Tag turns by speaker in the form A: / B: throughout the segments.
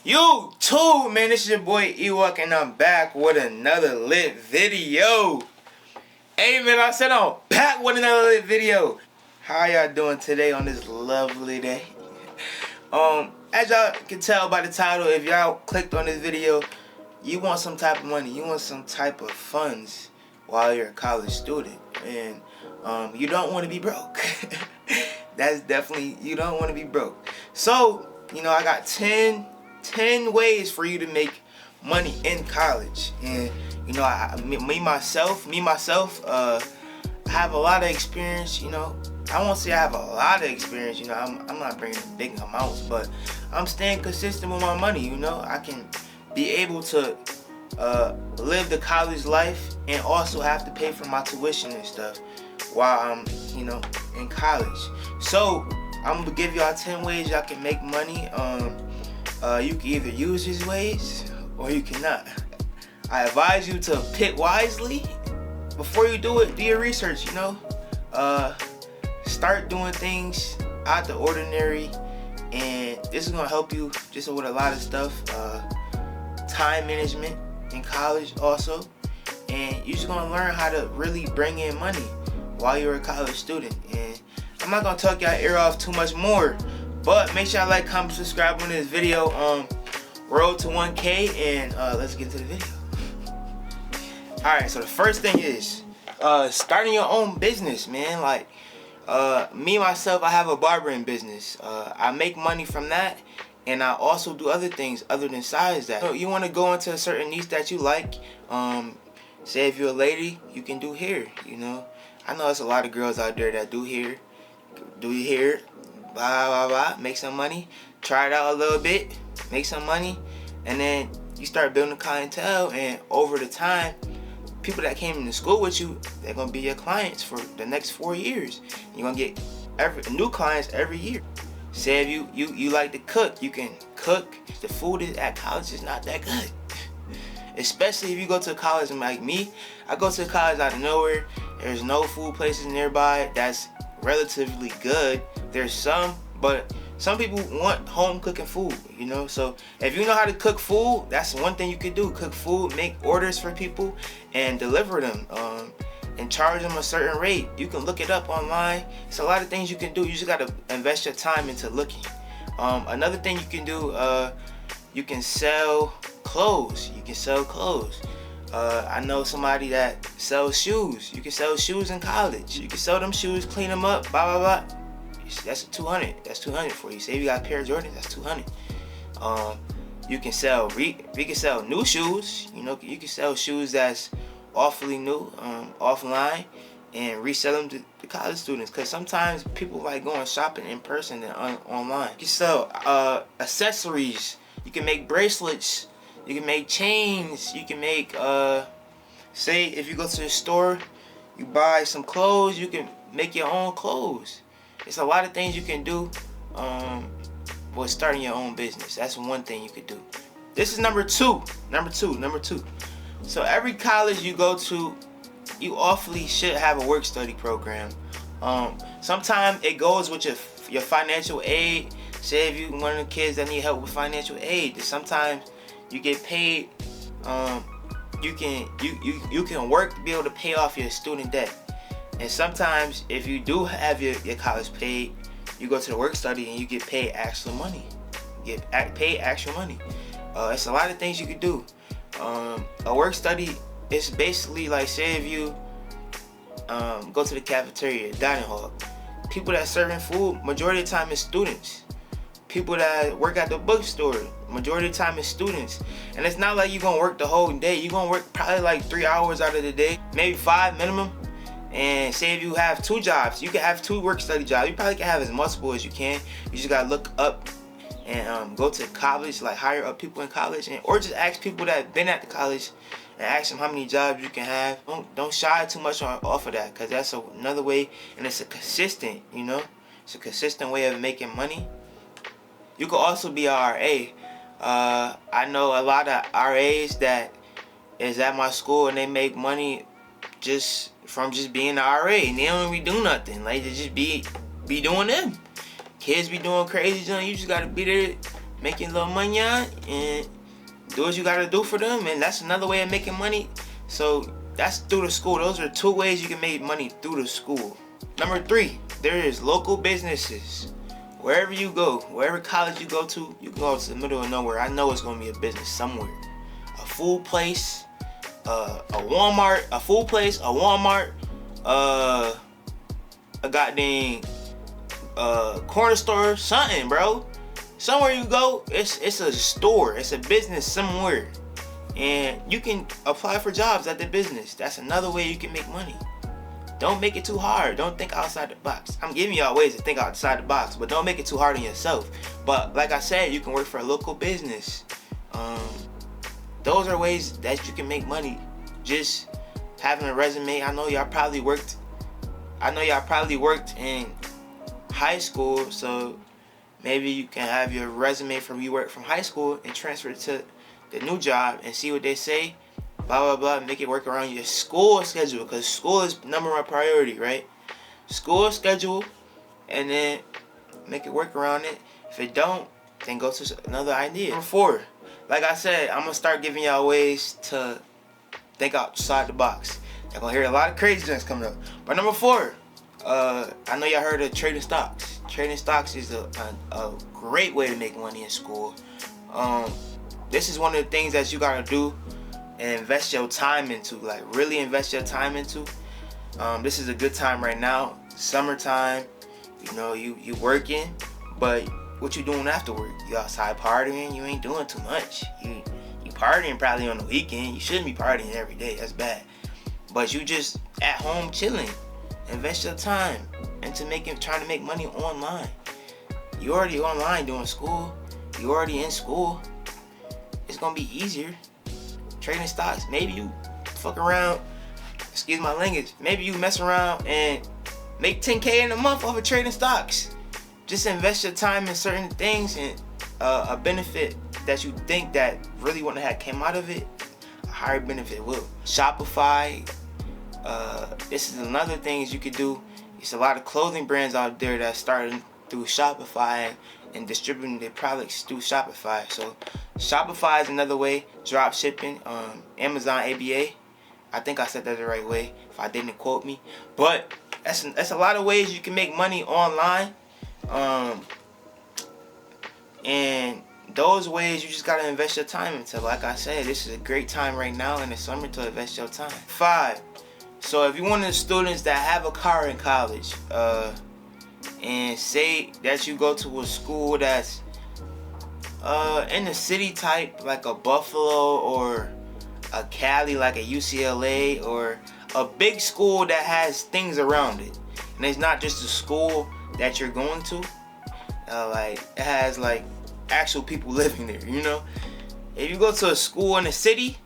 A: YouTube, man, this is your boy Ewok, and I'm back with another lit video. Hey, man, I said I'm back with another lit video. How y'all doing today on this lovely day? As y'all can tell by the title, if y'all clicked on this video, you want some type of money, you want some type of funds while you're a college student, and you don't want to be broke. That's definitely, you don't want to be broke. So, you know, I got 10 ways for you to make money in college. And you know, me myself, I have a lot of experience. You know, I won't say I have a lot of experience. You know, I'm not bringing big amounts, but I'm staying consistent with my money. You know, I can be able to live the college life and also have to pay for my tuition and stuff while I'm, you know, in college. So I'm gonna give y'all 10 ways y'all can make money. You can either use these ways or you cannot. I advise you to pick wisely. Before you do it, do your research, you know. Start doing things out the ordinary, and this is gonna help you just with a lot of stuff. Time management in college also, and you're just gonna learn how to really bring in money while you're a college student. And I'm not gonna talk y'all ear off too much more, but make sure y'all like, comment, subscribe on this video. Road to 1K, and let's get to the video. Alright, so the first thing is starting your own business, man. Like me myself, I have a barbering business. I make money from that, and I also do other things other than size that. So you want to go into a certain niche that you like. Say if you're a lady, you can do hair. You know, I know there's a lot of girls out there that do hair. Do your hair, blah blah blah, make some money. Try it out a little bit, make some money, and then you start building a clientele. And over the time, people that came into school with you, they're gonna be your clients for the next 4 years. You're gonna get new clients every year. Say if you like to cook, you can cook. The food at college is not that good. Especially if you go to college like me. I go to college out of nowhere. There's no food places nearby that's relatively good. There's some, but some people want home cooking food, you know. So if you know how to cook food, that's one thing you could do. Cook food, make orders for people, and deliver them, and charge them a certain rate. You can look it up online. It's a lot of things you can do. You just gotta invest your time into looking. Another thing you can do, you can sell clothes. I know somebody that sells shoes. You can sell shoes in college. You can sell them shoes, clean them up, blah blah blah. That's 200. That's 200 for you. Say if you got a pair of Jordans, that's 200. You can sell we can sell new shoes. You know, you can sell shoes that's awfully new, offline, and resell them to college students. Cause sometimes people like going shopping in person than online. You can sell accessories. You can make bracelets. You can make chains. You can make say if you go to the store, you buy some clothes. You can make your own clothes. It's a lot of things you can do with starting your own business. That's one thing you could do. This is number two. So every college you go to, you awfully should have a work study program. Sometimes it goes with your financial aid. Say if you're one of the kids that need help with financial aid, sometimes you get paid. You can work to be able to pay off your student debt. And sometimes if you do have your college paid, you go to the work study and you get paid actual money. It's a lot of things you could do. A work study is basically like, say if you go to the cafeteria, dining hall. People that serving food, majority of the time is students. People that work at the bookstore, majority of the time is students. And it's not like you're gonna work the whole day. You're gonna work probably like 3 hours out of the day, maybe 5 minimum. And say if you have 2 jobs, you can have 2 work study jobs. You probably can have as multiple as you can. You just gotta look up and go to college, like hire up people in college, or just ask people that been at the college and ask them how many jobs you can have. Don't shy too much off of that, because that's another way, and it's a consistent, you know, it's a consistent way of making money. You could also be a RA. I know a lot of RAs that is at my school, and they make money just from just being an RA, and they don't really do nothing. Like, they just be doing them. Kids be doing crazy junk. You just gotta be there making a little money on, and do what you gotta do for them, and that's another way of making money. So that's through the school. Those are 2 ways you can make money through the school. Number 3, there is local businesses. Wherever you go, wherever college you go to, you can go to the middle of nowhere. I know it's gonna be a business somewhere. A food place, a Walmart, a goddamn corner store, something, bro. Somewhere you go, it's a store, it's a business somewhere, and you can apply for jobs at the business. That's another way you can make money. Don't make it too hard. Don't think outside the box. I'm giving y'all ways to think outside the box, but don't make it too hard on yourself. But like I said, you can work for a local business. Those are ways that you can make money. Just having a resume. I know y'all probably worked in high school, so maybe you can have your resume from you work from high school and transfer it to the new job and see what they say. Blah, blah, blah. Make it work around your school schedule, because school is number 1 priority, right? School schedule, and then make it work around it. If it don't, then go to another idea. Number 4, like I said, I'm going to start giving y'all ways to think outside the box. You're going to hear a lot of crazy things coming up. But number 4, I know y'all heard of trading stocks. Trading stocks is a great way to make money in school. This is one of the things that you got to do and invest your time into, like really invest your time into. This is a good time right now, summertime. You know, you working, but what you doing after work? You outside partying? You ain't doing too much. You partying probably on the weekend. You shouldn't be partying every day. That's bad. But you just at home chilling. Invest your time into trying to make money online. You already online doing school. You already in school. It's gonna be easier. Trading stocks, maybe you fuck around, excuse my language, maybe you mess around and make 10K in a month off of trading stocks. Just invest your time in certain things, and a benefit that you think that really wouldn't have came out of it, a higher benefit will. Shopify, this is another thing you could do. There's a lot of clothing brands out there that started through Shopify and distributing their products through Shopify. So Shopify is another way. Drop shipping, Amazon ABA. I think I said that the right way. If I didn't, quote me. But that's a lot of ways you can make money online. And those ways you just gotta invest your time into. Like I said, this is a great time right now in the summer to invest your time. 5. So if you're one of the students that have a car in college, and say that you go to a school that's in the city type, like a Buffalo or a Cali, like a UCLA, or a big school that has things around it, and it's not just a school that you're going to, like it has like actual people living there, you know. If you go to a school in the city,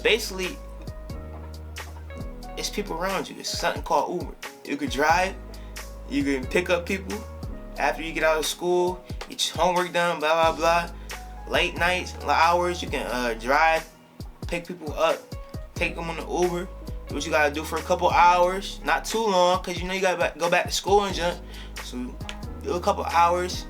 A: basically it's people around you. It's something called Uber. You could drive, you can pick up people after you get out of school, get your homework done, blah, blah, blah. Late nights, hours, you can drive, pick people up, take them on the Uber, do what you gotta do for a couple hours, not too long, because you know you gotta go back to school and jump. So do a couple hours,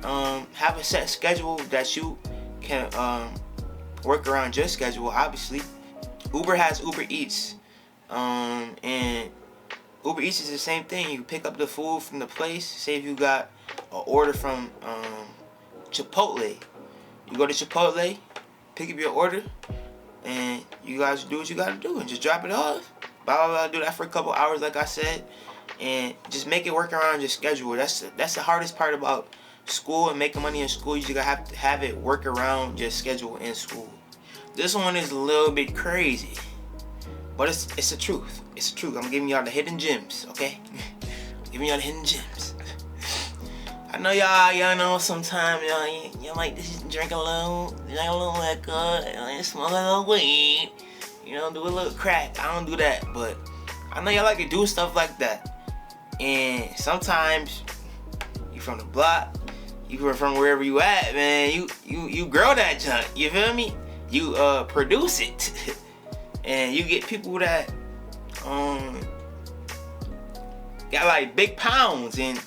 A: have a set schedule that you can work around your schedule, obviously. Uber has Uber Eats, and Uber Eats is the same thing. You pick up the food from the place. Say if you got an order from Chipotle, you go to Chipotle, pick up your order, and you guys do what you gotta do and just drop it off. Blah, blah, blah. Do that for a couple hours, like I said, and just make it work around your schedule. That's the hardest part about school and making money in school. You just gotta have to have it work around your schedule in school. This one is a little bit crazy, but it's the truth. It's the truth. I'm giving y'all the hidden gems, okay? Giving y'all the hidden gems. I know y'all know sometimes y'all like to drink a little liquor, smoke a little weed, you know, do a little crack. I don't do that, but I know y'all like to do stuff like that. And sometimes you from the block, you from wherever you at, man. You grow that junk. You feel me? You produce it, and you get people that got like big pounds and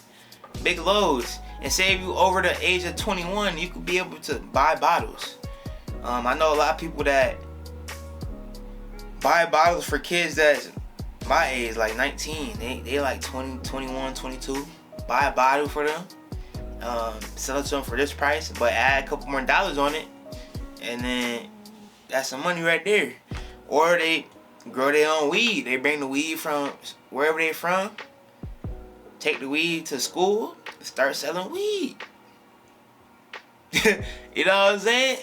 A: big loads, And say if you over the age of 21, you could be able to buy bottles. I know a lot of people that buy bottles for kids that's my age, like 19. They like 20, 21, 22. Buy a bottle for them. Sell it to them for this price, but add a couple more dollars on it, and then that's some money right there. Or they grow their own weed. They bring the weed from wherever they're from, take the weed to school, and start selling weed. You know what I'm saying?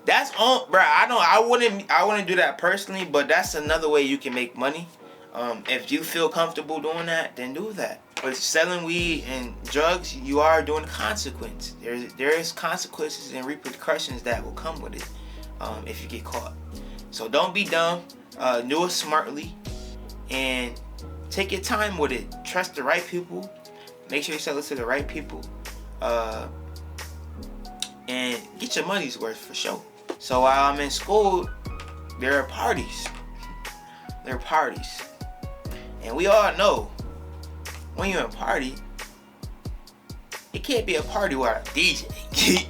A: That's on, bro. I wouldn't do that personally, but that's another way you can make money. If you feel comfortable doing that, then do that. But selling weed and drugs, you are doing a consequence. There's consequences and repercussions that will come with it if you get caught. So don't be dumb. Do it smartly and take your time with it. Trust the right people. Make sure you sell it to the right people. And get your money's worth for sure. So while I'm in school, there are parties. There are parties. And we all know when you're in a party, it can't be a party without a DJ.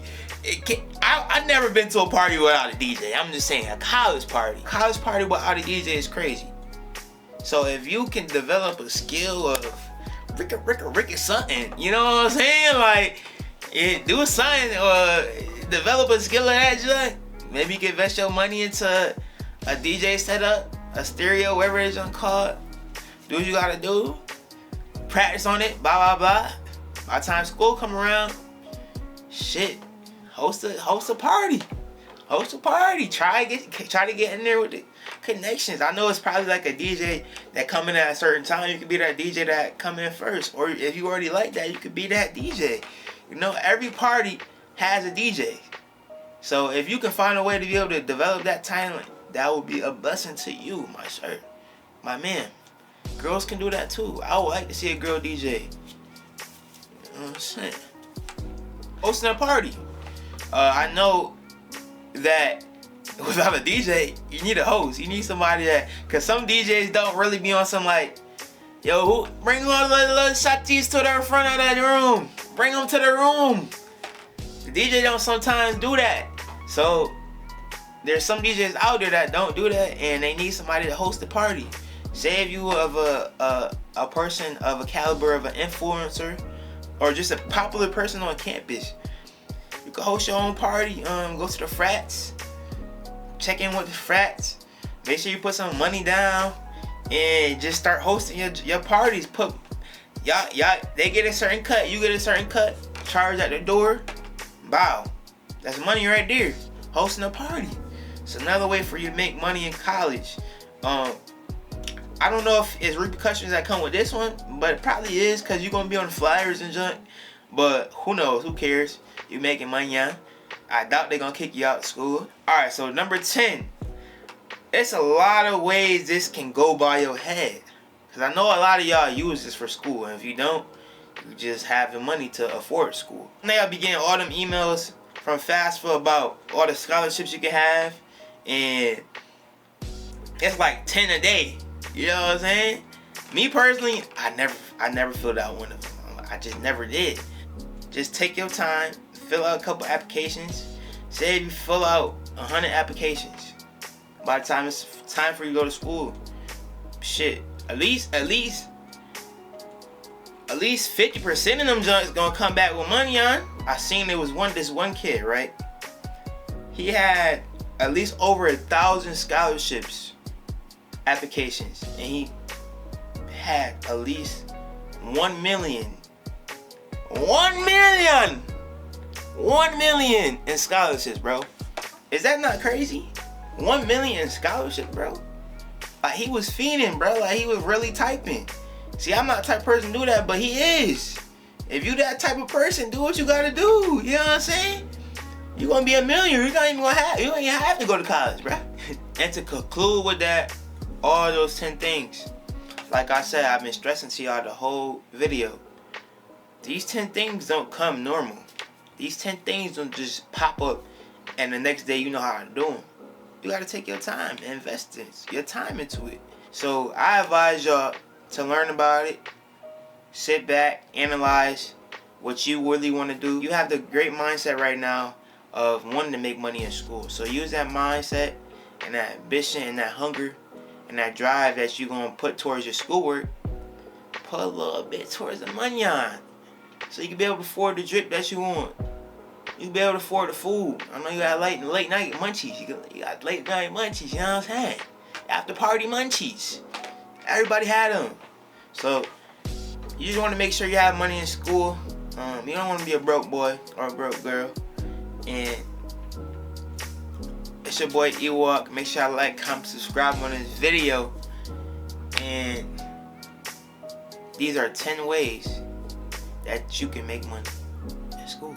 A: I've never been to a party without a DJ. I'm just saying, a college party without a DJ is crazy. So if you can develop a skill of Ricky something, you know what I'm saying? Like, do something or develop a skill of that joint. Maybe you can invest your money into a DJ setup, a stereo, whatever it's called. Do what you gotta do. Practice on it, blah blah blah. By the time school come around, shit, host a party. Host a party. Try to get in there with the connections. I know it's probably like a DJ that come in at a certain time. You could be that DJ that come in first, or if you already like that, you could be that DJ. You know, every party has a DJ. So if you can find a way to be able to develop that talent, that would be a blessing to you, my sir, my man. Girls can do that too. I would like to see a girl DJ. You know what I'm saying? Hosting a party. I know that without a DJ, you need a host. You need somebody that, cause some DJs don't really be on some like, yo, bring all the little shotties to the front of that room. Bring them to the room. The DJ don't sometimes do that. So there's some DJs out there that don't do that, and they need somebody to host the party. Say if you of a person of a caliber of an influencer or just a popular person on campus, you can host your own party. Go to the frats, check in with the frats, make sure you put some money down, and just start hosting your parties. Put y'all they get a certain cut, you get a certain cut, charge at the door. Wow, that's money right there. Hosting a party. It's another way for you to make money in college. I don't know if it's repercussions that come with this one, but it probably is, because you're going to be on flyers and junk. But who knows? Who cares? You're making money, yeah? I doubt they're going to kick you out of school. Alright, so number 10. It's a lot of ways this can go by your head. Because I know a lot of y'all use this for school. And if you don't, you just have the money to afford school. Now I'll be getting all them emails from FAFSA about all the scholarships you can have. And it's like 10 a day. You know what I'm saying? Me personally, I never filled out one of them. I just never did. Just take your time, fill out a couple applications. Say if you fill out 100 applications, by the time it's time for you to go to school, shit, at least 50% of them junks gonna come back with money on. I seen there was this one kid, right? He had at least over 1,000 scholarships applications, and he had at least 1 million in scholarships, bro. Is that not crazy? 1 million in scholarship, bro. Like, he was fiending, bro. Like, he was really typing. See, I'm not the type of person to do that, but he is. If you that type of person, do what you gotta do. You know what I'm saying? You gonna be a millionaire. You don't even have to go to college, bro. And to conclude with that, all those 10 things, like I said, I've been stressing to y'all the whole video. These 10 things don't come normal. These 10 things don't just pop up and the next day you know how to do them. You gotta take your time and invest your time into it. So I advise y'all to learn about it, sit back, analyze, what you really want to do. You have the great mindset right now of wanting to make money in school. So use that mindset and that ambition and that hunger and that drive that you're going to put towards your schoolwork. Put a little bit towards the money on, so you can be able to afford the drip that you want. You can be able to afford the food. I know you got late night munchies. You got late night munchies, you know what I'm saying? After party munchies. Everybody had them. So you just want to make sure you have money in school. You don't want to be a broke boy or a broke girl. And it's your boy Ewok. Make sure I like, comment, subscribe on this video. And these are 10 ways that you can make money in school.